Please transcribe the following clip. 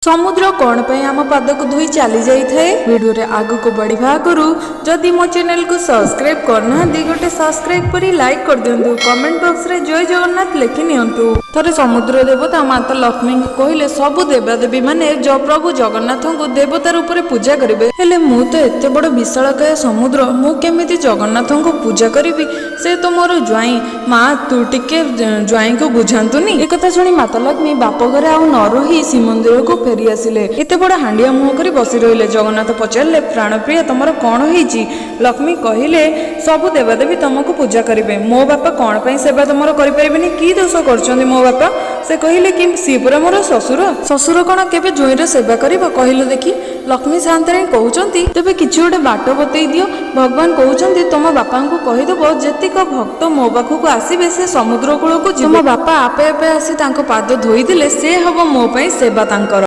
समुद्र कौन पे आम पाद को धोई चली जाए वीडियो रे आगु को बढ़िया आगु जदि मो चैनल को सब्सक्राइब करना गोटे सब्सक्राइब करी लाइक कर दिंतु कमेंट बॉक्स रे जय जगन्नाथ लिखि नियंतु। थरे समुद्र देवता माता लक्ष्मी को कहले सबु देवादेवी माने जो प्रभु जगन्नाथ को देवता रूप में पूजा करेंगे हेले मु तो एते बड़ विशालकाय समुद्र मु केमिति जगन्नाथ को पूजा करी से तो मोर ज्वाई माँ तू टिके ज्वाई को बुझातुनी। एक कथा शुणी माता लक्ष्मी बाप घरे आउ न रही श्रीमंदिर को फेरी आसिले एते बड़ हांडिया मुह कर बसी रहिले। जगन्नाथ पचारे प्राणप्रिय तुमर कौन होईची? लक्ष्मी कहले सबु देवादेवी तुमको पूजा करेंगे मो बापा कौन पाई सेवा तुमर करि परिबेनी कि दोष करछन्ती मो बापा? से कहले कि सी पुरा मोर ससुर ससुर कौन केबे जोईर सेवा करिबो कहलो देखी। लक्ष्मी शांतरे कहउचंती तेबे किछि गोटे बाट बतई दियो। भगवान कहउचंती तुम बापा को कहिदबो जेतिक भक्त मो पाखक आसीबे से समुद्र कूल को तुम बापा आपे आपे आसी तांको पाद धोई दिले से हबो मो पई सेवा तांकर।